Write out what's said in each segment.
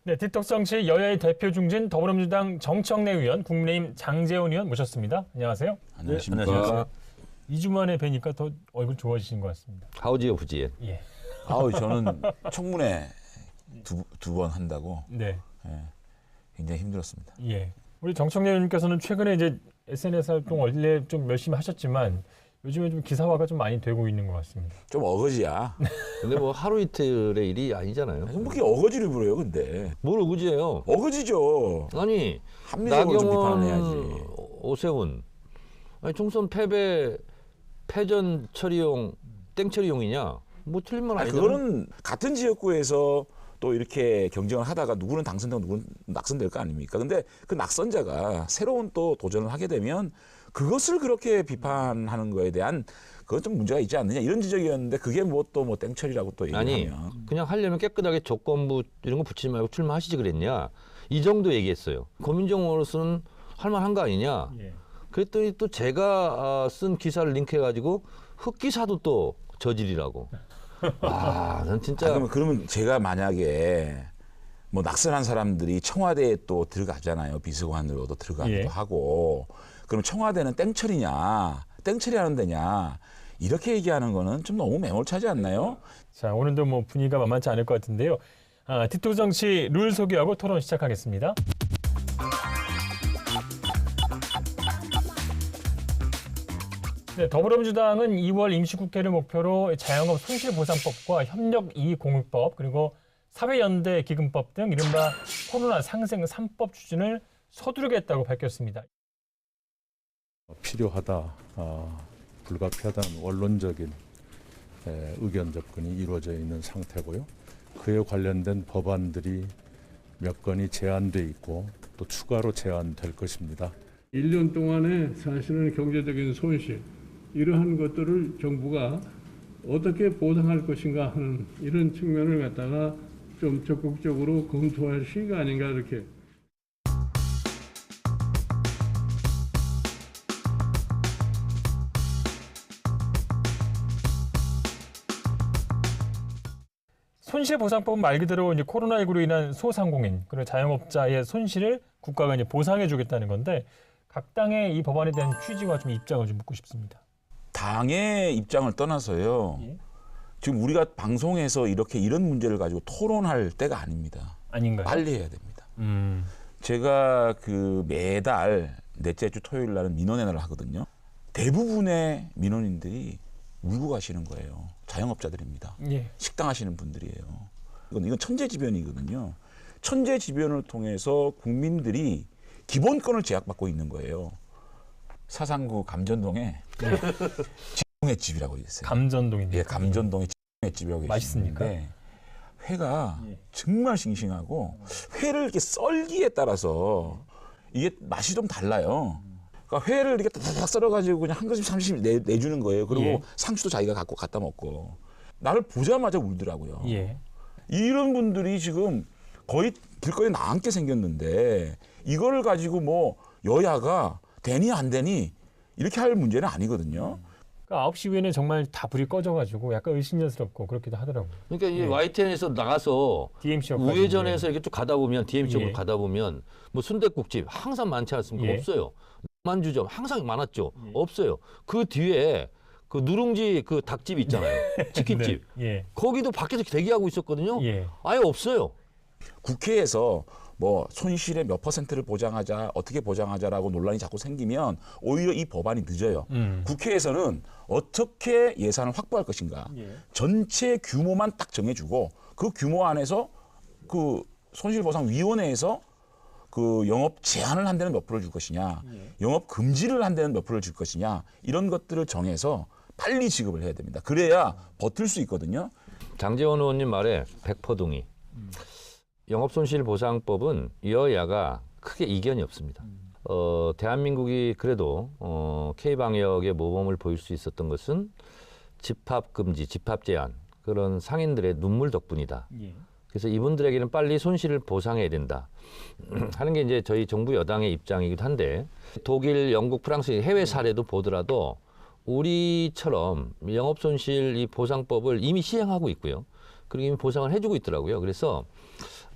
네, 틱톡정치 여야의 대표 중진 더불어민주당 정청래 의원, 국민의힘 장제원 의원 모셨습니다. 안녕하세요. 안녕하십니까. 네, 안녕하세요. 2주 만에 뵈니까 더 얼굴 좋아지신 것 같습니다. 하우지요, 후지에. 예. 아우 저는 청문회 두 번 한다고 네. 굉장히 힘들었습니다. 예. 우리 정청래 의원님께서는 최근에 이제 SNS 활동 원래 좀 열심히 하셨지만 요즘에 좀 기사화가 좀 많이 되고 있는 것 같습니다. 좀 어거지야. 근데 뭐 하루 이틀의 일이 아니잖아요. 뭐 그렇게 어거지를 부려요, 근데. 뭘 의지해요? 어거지죠. 아니, 합리적으로 좀 나경원, 비판해야지. 오세훈. 아니, 총선 패배, 패전 처리용, 땡 처리용이냐? 뭐 틀린 말 아니, 아니잖아요. 그거는 같은 지역구에서 또 이렇게 경쟁을 하다가 누구는 당선되고 누구는 낙선될 거 아닙니까? 근데 그 낙선자가 새로운 또 도전을 하게 되면 그것을 그렇게 비판하는 거에 대한 그건 좀 문제가 있지 않느냐 이런 지적이었는데 그게 뭐 또 뭐 땡처리라고 또 아니, 얘기하면 그냥 하려면 깨끗하게 조건부 이런 거 붙이지 말고 출마하시지 그랬냐? 이 정도 얘기했어요. 고민정으로서는 할 만한 거 아니냐? 예. 그랬더니 또 제가 쓴 기사를 링크해가지고 흑기사도 또 저질이라고. 와, 난 진짜. 그러면 제가 만약에 뭐 낙선한 사람들이 청와대에 또 들어가잖아요. 비서관으로도 들어가기도 예. 하고. 그럼 청와대는 땡처리냐, 땡처리하는 데냐 이렇게 얘기하는 거는 좀 너무 매몰차지 않나요? 자, 오늘도 뭐 분위기가 만만치 않을 것 같은데요. 틱톡정치 룰 소개하고 토론 시작하겠습니다. 네, 더불어민주당은 2월 임시국회를 목표로 자영업 손실보상법과 협력이익공유법 그리고 사회연대기금법 등 이른바 코로나 상생 3법 추진을 서두르겠다고 밝혔습니다. 필요하다, 불가피하다는 원론적인 의견 접근이 이루어져 있는 상태고요. 그에 관련된 법안들이 몇 건이 제안돼 있고 또 추가로 제안될 것입니다. 1년 동안에 사실은 경제적인 손실 이러한 것들을 정부가 어떻게 보상할 것인가 하는 이런 측면을 갖다가 좀 적극적으로 검토할 시기가 아닌가 이렇게. 손실보상법은 말 그대로 이제 코로나19로 인한 소상공인 그리고 자영업자의 손실을 국가가 이제 보상해주겠다는 건데 각 당의 이 법안에 대한 취지와 좀 입장을 좀 묻고 싶습니다. 당의 입장을 떠나서요. 예. 지금 우리가 방송에서 이런 문제를 가지고 토론할 때가 아닙니다. 아닌가요? 빨리 해야 됩니다. 음. 제가 그 매달 넷째 주 토요일 날은 민원회를 하거든요. 대부분의 민원인들이 울고 가시는 거예요. 자영업자들입니다. 예. 식당 하시는 분들이에요. 이건 천재지변이거든요. 천재지변을 통해서 국민들이 기본권을 제약받고 있는 거예요. 사상구 감전동에 지붕의 집이라고 있어요. 감전동인데. 예, 감전동에 지붕의 집이라고 맛있습니까? 계시는데 회가 예. 정말 싱싱하고 회를 이렇게 썰기에 따라서 이게 맛이 좀 달라요. 그러니까 회를 이렇게 딱딱 썰어가지고 그냥 한 그릇 30을 내주는 거예요. 그리고 예. 상추도 자기가 갖다 먹고. 나를 보자마자 울더라고요. 예. 이런 분들이 지금 거의 길거리에 나앉게 생겼는데 이거를 가지고 뭐 여야가 되니 안 되니 이렇게 할 문제는 아니거든요. 그러니까 9시 이후에는 정말 다 불이 꺼져가지고 약간 의심스럽고 그렇기도 하더라고요. 그러니까 이 예. YTN에서 나가서 DMC 역할. 우회전해서 이렇게 쭉 가다 보면 DMC 쪽으로 예. 가다 보면 뭐 순댓국집 항상 많지 않습니까? 예. 없어요. 만주점 항상 많았죠. 없어요. 그 뒤에 그 누룽지 그 닭집 있잖아요. 치킨집. 네. 예. 거기도 밖에서 대기하고 있었거든요. 예. 아예 없어요. 국회에서 뭐 손실의 몇 %를 보장하자, 어떻게 보장하자라고 논란이 자꾸 생기면 오히려 이 법안이 늦어요. 국회에서는 어떻게 예산을 확보할 것인가. 예. 전체 규모만 딱 정해주고 그 규모 안에서 그 손실보상위원회에서 그 영업 제한을 한 데는 몇 프로를 줄 것이냐, 영업 금지를 한 데는 몇 프로를 줄 것이냐 이런 것들을 정해서 빨리 지급을 해야 됩니다. 그래야 버틸 수 있거든요. 장제원 의원님 말에 100% 동의. 영업손실보상법은 여야가 크게 이견이 없습니다. 대한민국이 그래도 K방역의 모범을 보일 수 있었던 것은 집합금지, 집합제한 그런 상인들의 눈물 덕분이다. 예. 그래서 이분들에게는 빨리 손실을 보상해야 된다 하는 게 이제 저희 정부 여당의 입장이기도 한데 독일, 영국, 프랑스 해외 사례도 보더라도 우리처럼 영업손실 이 보상법을 이미 시행하고 있고요. 그리고 이미 보상을 해주고 있더라고요. 그래서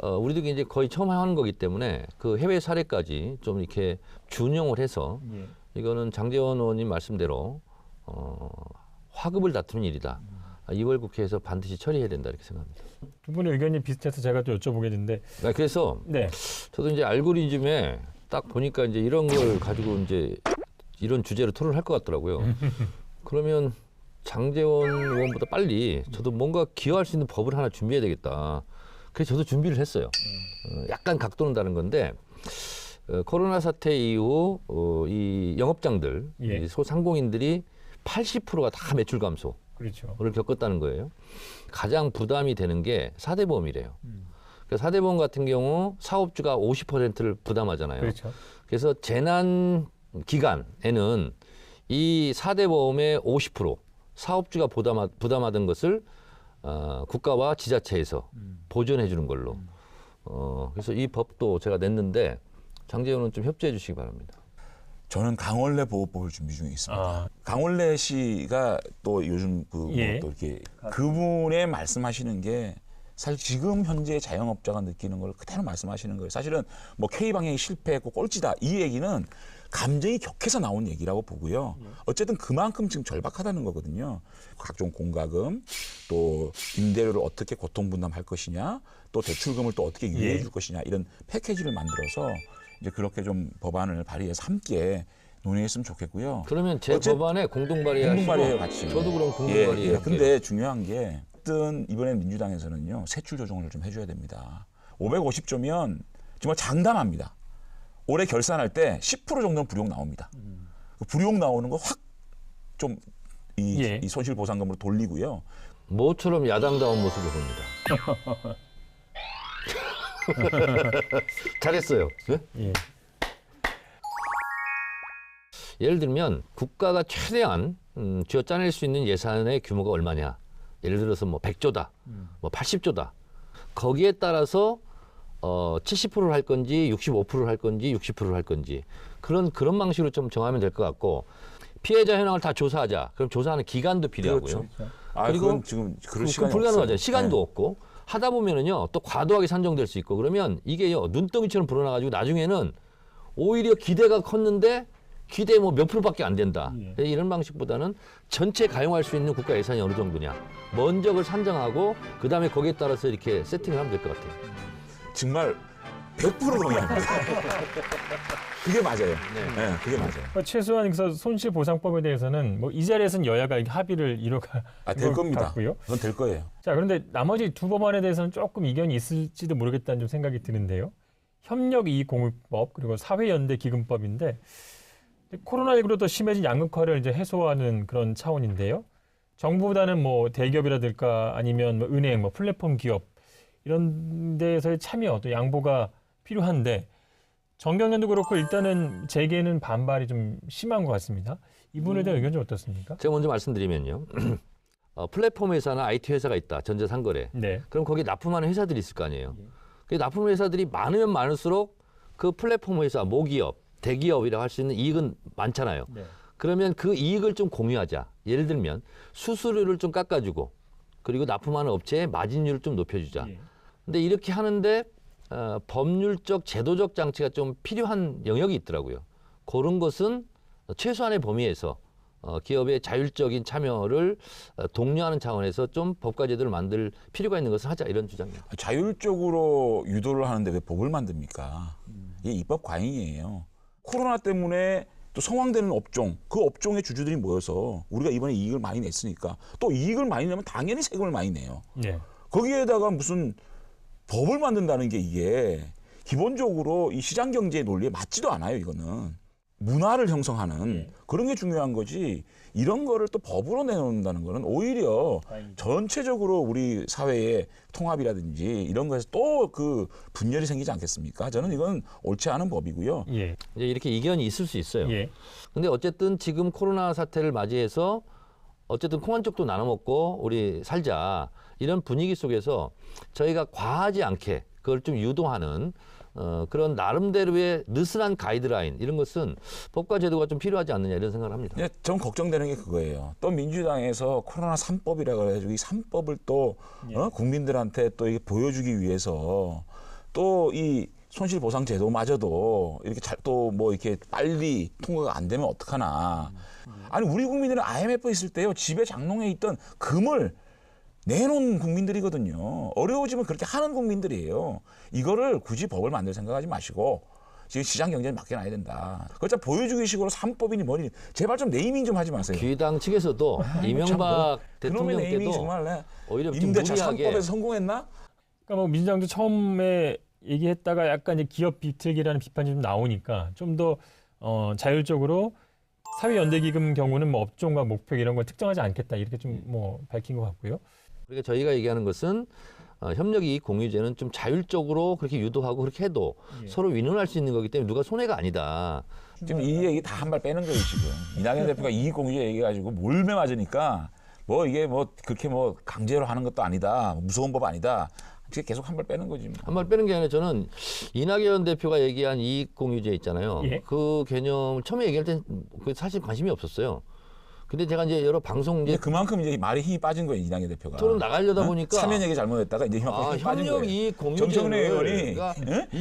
우리도 이제 거의 처음 하는 거기 때문에 그 해외 사례까지 좀 이렇게 준용을 해서 이거는 장제원 의원님 말씀대로 화급을 다투는 일이다. 2월 국회에서 반드시 처리해야 된다 이렇게 생각합니다. 두 분의 의견이 비슷해서 제가 또 여쭤보겠는데, 그래서 네, 저도 이제 알고리즘에 딱 보니까 이제 이런 걸 가지고 이제 이런 주제로 토론할 것 같더라고요. 그러면 장제원 의원보다 빨리 저도 뭔가 기여할 수 있는 법을 하나 준비해야 되겠다. 그래서 저도 준비를 했어요. 약간 각도는 다른 건데 코로나 사태 이후 이 영업장들, 예. 이 소상공인들이 80%가 다 매출 감소를 그렇죠. 겪었다는 거예요. 가장 부담이 되는 게 4대 보험이래요. 그래서 4대 보험 같은 경우 사업주가 50%를 부담하잖아요. 그렇죠. 그래서 재난 기간에는 이 4대 보험의 50% 사업주가 부담하던 것을 국가와 지자체에서 보존해 주는 걸로. 그래서 이 법도 제가 냈는데 장제원은 좀 협조해 주시기 바랍니다. 저는 강원래 보호법을 준비 중에 있습니다. 아. 강원래 씨가 또 요즘 예. 또 이렇게 그분의 말씀하시는 게 사실 지금 현재 자영업자가 느끼는 걸 그대로 말씀하시는 거예요. 사실은 뭐 K 방향이 실패했고 꼴찌다 이 얘기는 감정이 격해서 나온 얘기라고 보고요. 어쨌든 그만큼 지금 절박하다는 거거든요. 각종 공과금, 또 임대료를 어떻게 고통분담할 것이냐, 또 대출금을 또 어떻게 유예해 줄 것이냐 이런 패키지를 만들어서 이제 그렇게 좀 법안을 발의해서 함께 논의했으면 좋겠고요. 그러면 제 법안에 공동 발의하시고 공동 발의해요 같이. 저도 그럼 공동 예, 발의해요. 예. 근데 중요한 게 어떤 이번에 민주당에서는요 세출 조정을 좀 해줘야 됩니다. 550조면 정말 장담합니다. 올해 결산할 때 10% 정도는 불용 나옵니다. 그 불용 나오는 거 확 좀 이 예. 손실보상금으로 돌리고요. 모처럼 야당다운 모습을 봅니다. 잘했어요. 네? 예. 예를 들면 국가가 최대한 쥐어 짜낼 수 있는 예산의 규모가 얼마냐. 예를 들어서 뭐 100조다, 뭐 80조다. 거기에 따라서 70%를 할 건지 65%를 할 건지 60%를 할 건지 그런 방식으로 좀 정하면 될 것 같고 피해자 현황을 다 조사하자. 그럼 조사하는 기간도 필요하고요. 그렇죠. 그리고 그건 지금 그럴 시간이 불가능하잖아요. 없어요. 시간도 네. 없고 하다 보면은요 또 과도하게 산정될 수 있고 그러면 이게요 눈덩이처럼 불어나가지고 나중에는 오히려 기대가 컸는데 기대 뭐 몇 프로밖에 안 된다. 이런 방식보다는 전체 가용할 수 있는 국가 예산이 어느 정도냐. 먼저 그걸 산정하고 그 다음에 거기에 따라서 이렇게 세팅을 하면 될 것 같아요. 정말 100% 동의합니다. 그게 맞아요. 네, 그게 맞아요. 최소한 그래서 손실보상법에 대해서는 뭐 이 자리에서는 여야가 합의를 이뤄갈 될 것 겁니다. 같고요. 그건 될 거예요. 자, 그런데 나머지 두 법안에 대해서는 조금 이견이 있을지도 모르겠다는 좀 생각이 드는데요. 협력이익공유법 그리고 사회연대기금법인데 코로나19로 더 심해진 양극화를 이제 해소하는 그런 차원인데요. 정부보다는 뭐 대기업이라든가 아니면 뭐 은행, 뭐 플랫폼 기업 이런 데에서의 참여 또 양보가 필요한데 정경련도 그렇고 일단은 재계는 반발이 좀 심한 것 같습니다. 이 부분에 대한 의견 좀 어떻습니까? 제가 먼저 말씀드리면요. 플랫폼 회사나 IT 회사가 있다. 전자상거래. 네. 그럼 거기 납품하는 회사들이 있을 거 아니에요. 그 납품 회사들이 많으면 많을수록 그 플랫폼 회사, 모기업, 대기업이라고 할 수 있는 이익은 많잖아요. 네. 그러면 그 이익을 좀 공유하자. 예를 들면 수수료를 좀 깎아주고 그리고 납품하는 업체의 마진율을 좀 높여주자. 예. 근데 이렇게 하는데 법률적, 제도적 장치가 좀 필요한 영역이 있더라고요. 그런 것은 최소한의 범위에서 기업의 자율적인 참여를 독려하는 차원에서 좀 법과 제도를 만들 필요가 있는 것을 하자 이런 주장입니다. 자율적으로 유도를 하는데 왜 법을 만듭니까? 이게 입법 과잉이에요. 코로나 때문에 또 성황되는 업종, 그 업종의 주주들이 모여서 우리가 이번에 이익을 많이 냈으니까 또 이익을 많이 내면 당연히 세금을 많이 내요. 네. 거기에다가 무슨 법을 만든다는 게 이게 기본적으로 이 시장 경제의 논리에 맞지도 않아요. 이거는 문화를 형성하는 그런 게 중요한 거지. 이런 거를 또 법으로 내놓는다는 거는 오히려 전체적으로 우리 사회의 통합이라든지 이런 거에서 또 그 분열이 생기지 않겠습니까? 저는 이건 옳지 않은 법이고요. 예. 이제 이렇게 이견이 있을 수 있어요. 예. 근데 어쨌든 지금 코로나 사태를 맞이해서 어쨌든 콩 한 쪽도 나눠 먹고 우리 살자 이런 분위기 속에서 저희가 과하지 않게 그걸 좀 유도하는 그런 나름대로의 느슨한 가이드라인 이런 것은 법과 제도가 좀 필요하지 않느냐 이런 생각을 합니다. 네, 전 걱정되는 게 그거예요. 또 민주당에서 코로나 3법이라고 해가지고 이 3법을 또 국민들한테 또 이게 보여주기 위해서 또 이 손실보상제도마저도 이렇게 또 뭐 이렇게 빨리 통과가 안 되면 어떡하나. 아니 우리 국민들은 IMF 있을 때요 집에 장롱에 있던 금을 내놓은 국민들이거든요. 어려워지면 그렇게 하는 국민들이에요. 이거를 굳이 법을 만들 생각하지 마시고 지금 시장 경제에 맡겨놔야 된다. 그렇죠. 보여주기식으로 3법이니 뭐니 제발 좀 네이밍 좀 하지 마세요. 귀당 측에서도 이명박 그놈의 네이밍 대통령 때도 정말 오히려 좀 임대차 무리하게 3법에서 성공했나? 그러니까 뭐 민주당도 처음에 얘기했다가 약간 이제 기업 비틀기라는 비판이 좀 나오니까 좀 더 자율적으로 사회연대기금 경우는 뭐 업종과 목표 이런 걸 특정하지 않겠다 이렇게 좀 뭐 밝힌 것 같고요. 그러니까 저희가 얘기하는 것은 협력이익 공유제는 좀 자율적으로 그렇게 유도하고 그렇게 해도 서로 윈윈할 수 있는 거기 때문에 누가 손해가 아니다. 지금 이 얘기 다 한 발 빼는 거예요 지금. 이낙연 대표가 이익공유제 얘기해가지고 몰매 맞으니까 뭐 이게 뭐 그렇게 뭐 강제로 하는 것도 아니다. 무서운 법 아니다. 지금 계속 한 발 빼는 거지. 뭐. 한 발 빼는 게 아니라 저는 이낙연 대표가 얘기한 이익 공유제 있잖아요. 예. 그 개념 처음에 얘기할 땐 사실 관심이 없었어요. 근데 제가 이제 여러 방송 이제 근데 그만큼 이제 말이 힘이 빠진 거예요 이낙연 대표가. 토론 나가려다 보니까 사면 얘기 잘못했다가 이제 힘이 빠진 협력 거예요. 이익 공유제를 정청래 의원이 그러니까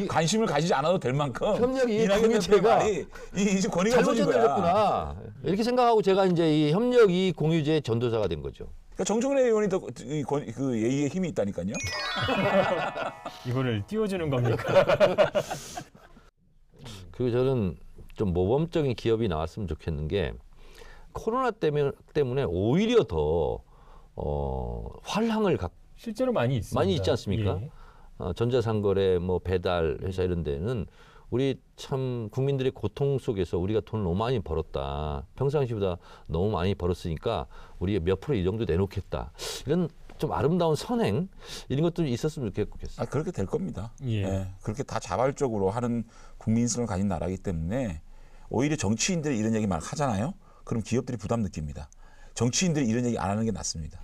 관심을 가지지 않아도 될 만큼 협력 이익 이낙연 대표의 공유제가 말이 이제 권위가 잘못 없어진 거야. 전달됐구나. 이렇게 생각하고 제가 이제 이 협력 이익 공유제의 전도사가 된 거죠. 그러니까 정청래 의원이 더 그 예의에 힘이 있다니까요. 이거를 띄워주는 겁니까? 그리고 저는 좀 모범적인 기업이 나왔으면 좋겠는 게 코로나 때문에 오히려 더 활황을 실제로 많이 있습니다. 많이 있지 않습니까? 예. 전자상거래, 뭐 배달 회사 이런 데는 우리 참 국민들의 고통 속에서 우리가 돈을 너무 많이 벌었다. 평상시보다 너무 많이 벌었으니까 우리가 몇 프로 이 정도 내놓겠다. 이런 좀 아름다운 선행 이런 것도 있었으면 좋겠어요. 그렇게 될 겁니다. 예. 예, 그렇게 다 자발적으로 하는 국민성을 가진 나라이기 때문에 오히려 정치인들이 이런 얘기 막 하잖아요. 그럼 기업들이 부담 느낍니다. 정치인들이 이런 얘기 안 하는 게 낫습니다.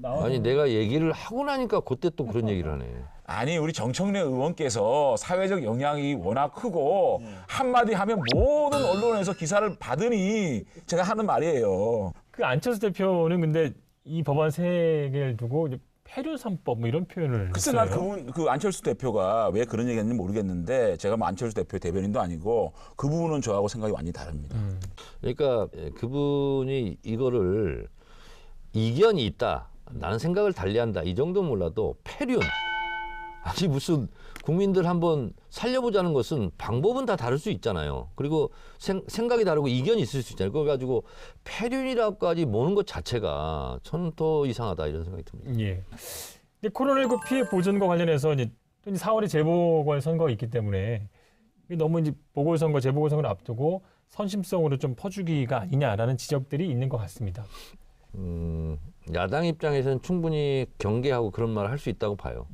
아니 내가 얘기를 하고 나니까 그때 또 그런 얘기를 하네. 아니 우리 정청래 의원께서 사회적 영향이 워낙 크고 한마디 하면 모든 언론에서 기사를 받으니 제가 하는 말이에요. 그 안철수 대표는 근데 이 법안 세 개를 두고 이제 폐륜 3법 뭐 이런 표현을 글쎄 했어요. 난 그 안철수 대표가 왜 그런 얘기했는지 모르겠는데 제가 뭐 안철수 대표 대변인도 아니고 그 부분은 저하고 생각이 완전히 다릅니다. 그러니까 그분이 이거를 이견이 있다. 나는 생각을 달리한다. 이 정도 몰라도 폐륜. 아니 무슨 국민들 한번 살려보자는 것은 방법은 다 다를 수 있잖아요. 그리고 생각이 다르고 이견이 있을 수 있잖아요. 그거 가지고 폐륜이라고까지 모는 것 자체가 저는 더 이상하다 이런 생각이 듭니다. 예. 근데 코로나19 피해 보전과 관련해서 이제 4월에 재보궐 선거가 있기 때문에 너무 이제 보궐선거, 재보궐선거를 앞두고 선심성으로 좀 퍼주기가 아니냐라는 지적들이 있는 것 같습니다. 야당 입장에서는 충분히 경계하고 그런 말을 할 수 있다고 봐요.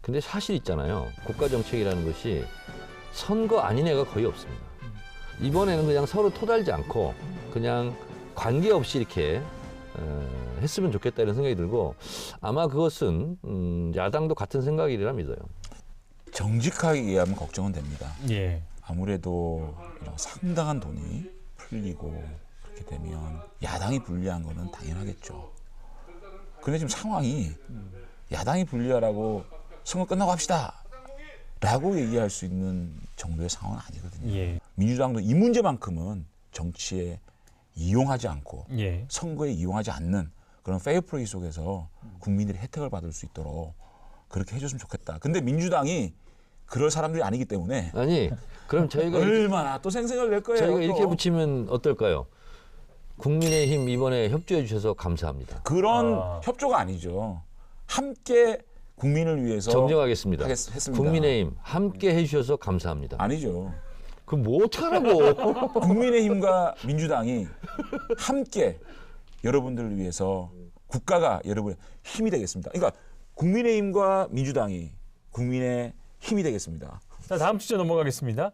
근데 사실 있잖아요. 국가정책이라는 것이 선거 아닌 애가 거의 없습니다. 이번에는 그냥 서로 토달지 않고 그냥 관계없이 이렇게 했으면 좋겠다 이런 생각이 들고 아마 그것은 야당도 같은 생각이라 믿어요. 정직하게 얘기하면 걱정은 됩니다. 예. 아무래도 이런 상당한 돈이 풀리고 그렇게 되면 야당이 불리한 거는 당연하겠죠. 근데 지금 상황이 야당이 불리하라고 선거 끝나고 합시다 라고 얘기할 수 있는 정도의 상황은 아니거든요. 예. 민주당도 이 문제만큼은 정치에 이용하지 않고 예. 선거에 이용하지 않는 그런 페어플레이 속에서 국민들이 혜택을 받을 수 있도록 그렇게 해줬으면 좋겠다. 근데 민주당이 그럴 사람들이 아니기 때문에 아니 그럼 저희가 얼마나 또 생생을 낼 거예요. 저희가 이렇게 또. 붙이면 어떨까요? 국민의힘 이번에 협조해 주셔서 감사합니다. 그런 협조가 아니죠. 함께 국민을 위해서 정정하겠습니다. 했습니다. 국민의힘 함께 해주셔서 감사합니다. 아니죠. 그럼 뭐 어떡하라고? 국민의힘과 민주당이 함께 여러분들을 위해서 국가가 여러분의 힘이 되겠습니다. 그러니까 국민의힘과 민주당이 국민의 힘이 되겠습니다. 자, 다음 주제 넘어가겠습니다.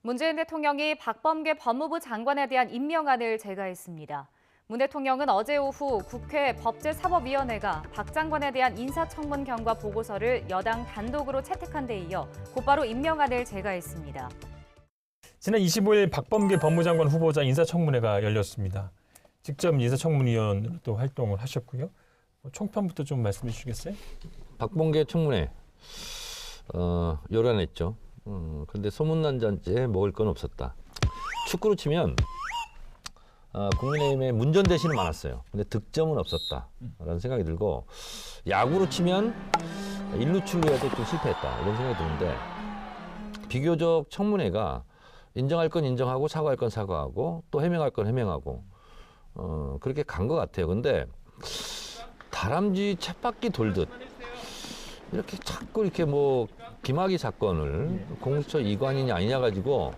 문재인 대통령이 박범계 법무부 장관에 대한 임명안을 제거했습니다. 문 대통령은 어제 오후 국회 법제사법위원회가 박 장관에 대한 인사청문 경과 보고서를 여당 단독으로 채택한 데 이어 곧바로 임명안을 제거했습니다. 지난 25일 박범계 법무장관 후보자 인사청문회가 열렸습니다. 직접 인사청문위원으로 또 활동을 하셨고요. 총평부터 좀 말씀해 주시겠어요? 박범계 청문회 요란했죠. 근데 소문난 잔치에 먹을 건 없었다. 축구로 치면 국민의힘에 문전 대신은 많았어요. 근데 득점은 없었다라는 생각이 들고, 야구로 치면 일루 출루에도 좀 실패했다 이런 생각이 드는데, 비교적 청문회가 인정할 건 인정하고 사과할 건 사과하고 또 해명할 건 해명하고 그렇게 간 것 같아요. 근데 다람쥐 쳇바퀴 돌듯 이렇게 자꾸 이렇게 뭐 김학의 사건을 공수처 이관이냐 아니냐 가지고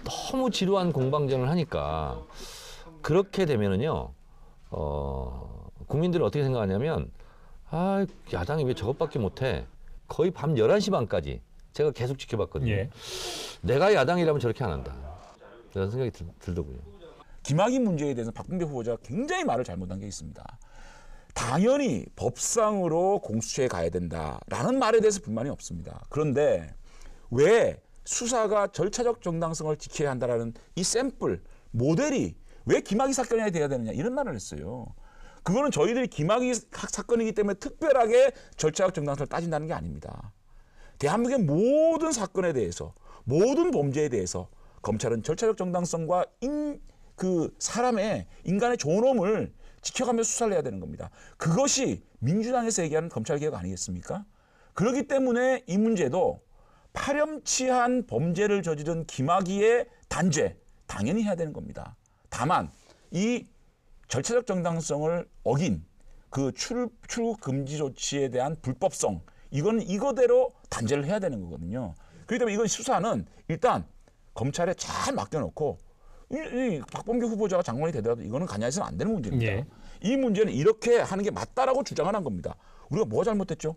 너무 지루한 공방전을 하니까, 그렇게 되면은요 국민들은 어떻게 생각하냐면, 아, 야당이 왜 저것밖에 못해, 거의 밤 11시 반까지 제가 계속 지켜봤거든요. 예. 내가 야당이라면 저렇게 안 한다 이런 생각이 들더군요. 김학의 문제에 대해서 박범계 후보자가 굉장히 말을 잘못한 게 있습니다. 당연히 법상으로 공수처에 가야 된다라는 말에 대해서 불만이 없습니다. 그런데 왜 수사가 절차적 정당성을 지켜야 한다라는 이 샘플, 모델이 왜 김학의 사건이 돼야 되느냐 이런 말을 했어요. 그거는 저희들이 김학의 사건이기 때문에 특별하게 절차적 정당성을 따진다는 게 아닙니다. 대한민국의 모든 사건에 대해서, 모든 범죄에 대해서 검찰은 절차적 정당성과 사람의 인간의 존엄을 지켜가면서 수사를 해야 되는 겁니다. 그것이 민주당에서 얘기하는 검찰개혁 아니겠습니까? 그렇기 때문에 이 문제도 파렴치한 범죄를 저지른 김학의의 단죄 당연히 해야 되는 겁니다. 다만 이 절차적 정당성을 어긴 그 출국 금지 조치에 대한 불법성, 이건 이거대로 단죄를 해야 되는 거거든요. 그렇기 때문에 이건 수사는 일단 검찰에 잘 맡겨놓고, 이 박범계 후보자가 장관이 되더라도 이거는 가만히서는 안 되는 문제입니다. 예. 이 문제는 이렇게 하는 게 맞다라고 주장을 한 겁니다. 우리가 뭐가 잘못됐죠?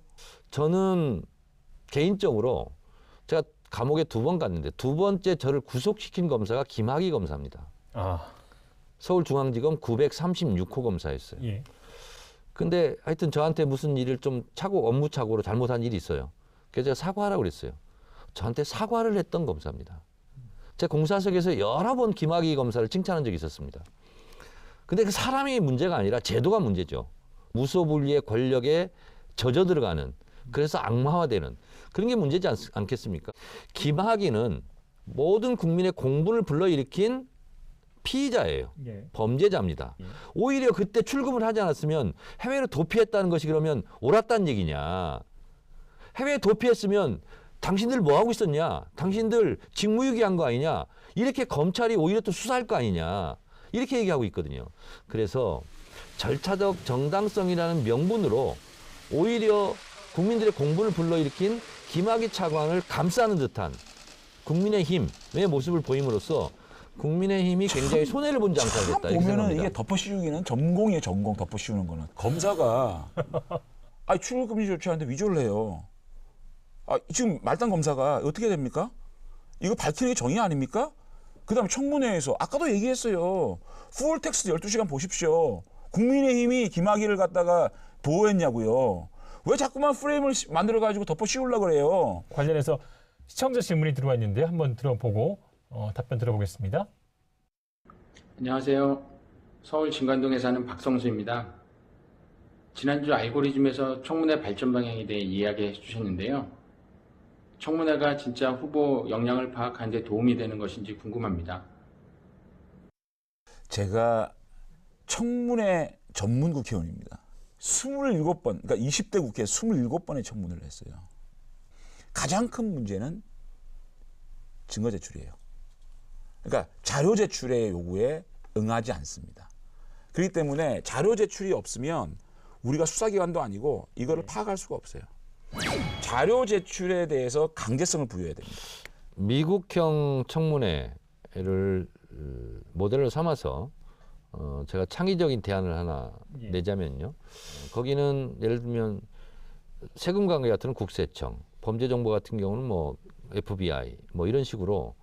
저는 개인적으로 제가 감옥에 2번 갔는데 2번째 저를 구속시킨 검사가 김학의 검사입니다. 아, 서울중앙지검 936호 검사였어요. 예. 근데 하여튼 저한테 무슨 일을 좀 업무 착오로 잘못한 일이 있어요. 그래서 제가 사과하라고 그랬어요. 저한테 사과를 했던 검사입니다. 제가 공사석에서 여러 번 김학의 검사를 칭찬한 적이 있었습니다. 근데 그 사람이 문제가 아니라 제도가 문제죠. 무소불위의 권력에 젖어 들어가는, 그래서 악마화되는 그런 게 문제지 않겠습니까? 김학의는 모든 국민의 공분을 불러일으킨 피의자예요. 예. 범죄자입니다. 예. 오히려 그때 출금을 하지 않았으면 해외로 도피했다는 것이 그러면 옳았다는 얘기냐. 해외에 도피했으면 당신들 뭐 하고 있었냐. 당신들 직무유기한 거 아니냐. 이렇게 검찰이 오히려 또 수사할 거 아니냐. 이렇게 얘기하고 있거든요. 그래서 절차적 정당성이라는 명분으로 오히려 국민들의 공분을 불러일으킨 김학의 차관을 감싸는 듯한 국민의힘의 모습을 보임으로써 국민의힘이 굉장히 손해를 본 장사가 됐다. 이렇게 보면은 생각합니다. 이게 덮어씌우기는 전공이에요. 전공 덮어씌우는 거는. 검사가 출국 금지 조치하는데 위조를 해요. 지금 말단 검사가 어떻게 됩니까? 이거 밝히는 게 정의 아닙니까? 그다음에 청문회에서 아까도 얘기했어요. 풀텍스트 12시간 보십시오. 국민의힘이 김학의를 갖다가 보호했냐고요. 왜 자꾸만 프레임을 만들어가지고 덮어씌우려고 그래요. 관련해서 시청자 질문이 들어와 있는데 한번 들어보고 답변 들어보겠습니다. 안녕하세요. 서울 진관동에 사는 박성수입니다. 지난주 알고리즘에서 청문회 발전 방향에 대해 이야기해 주셨는데요. 청문회가 진짜 후보 역량을 파악하는 데 도움이 되는 것인지 궁금합니다. 제가 청문회 전문 국회의원입니다. 27번, 그러니까 20대 국회 27번의 청문회를 했어요. 가장 큰 문제는 증거 제출이에요. 그러니까 자료 제출의 요구에 응하지 않습니다. 그렇기 때문에 자료 제출이 없으면 우리가 수사기관도 아니고 이거를 파악할 수가 없어요. 자료 제출에 대해서 강제성을 부여해야 됩니다. 미국형 청문회를 모델로 삼아서 제가 창의적인 대안을 하나 내자면요. 거기는 예를 들면 세금 관계 같은 국세청, 범죄정보 같은 경우는 뭐 FBI 뭐 이런 식으로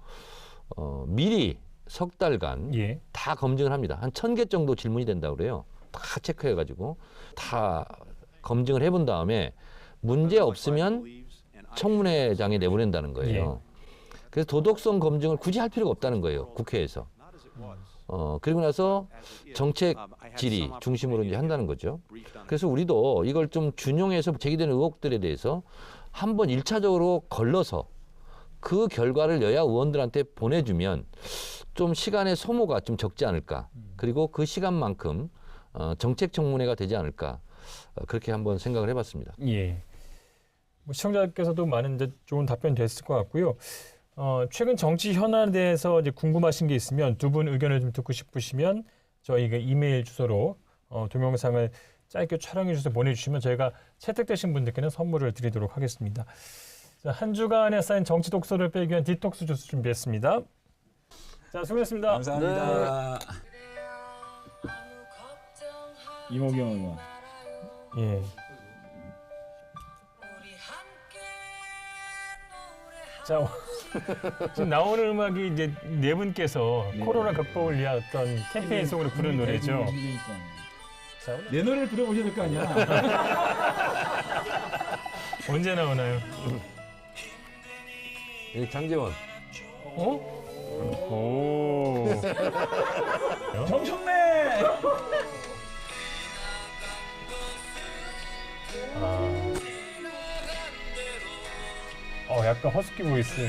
미리 석 달간 예. 다 검증을 합니다. 한 1000개 정도 질문이 된다고 그래요. 다 체크해가지고 다 검증을 해본 다음에 문제 없으면 청문회장에 내보낸다는 거예요. 그래서 도덕성 검증을 굳이 할 필요가 없다는 거예요. 국회에서. 그리고 나서 정책 질의 중심으로 이제 한다는 거죠. 그래서 우리도 이걸 좀 준용해서 제기되는 의혹들에 대해서 한번 1차적으로 걸러서 그 결과를 여야 의원들한테 보내주면 좀 시간의 소모가 좀 적지 않을까. 그리고 그 시간만큼 정책 청문회가 되지 않을까. 그렇게 한번 생각을 해봤습니다. 예. 뭐 시청자께서도 많은 이제 좋은 답변 됐을 것 같고요. 최근 정치 현안에 대해서 이제 궁금하신 게 있으면 두 분 의견을 좀 듣고 싶으시면 저희 그 이메일 주소로 동영상을 짧게 촬영해 주셔서 보내주시면 저희가 채택되신 분들께는 선물을 드리도록 하겠습니다. 자, 한 주간에 쌓인 정치 독소를 빼기 위한 디톡스 주스 준비했습니다. 자, 수고했습니다. 감사합니다. 이모경 의원. 예. 자, 지금 나오는 음악이 이제 네 분께서 코로나 극복을 위한 어떤 캠페인 속으로 부른 노래죠. 자, 내 노래를 들어보셔야 될 거 아니야. 언제 나오나요? 장재원. 오. 정청래. 약간 허스키 보이스.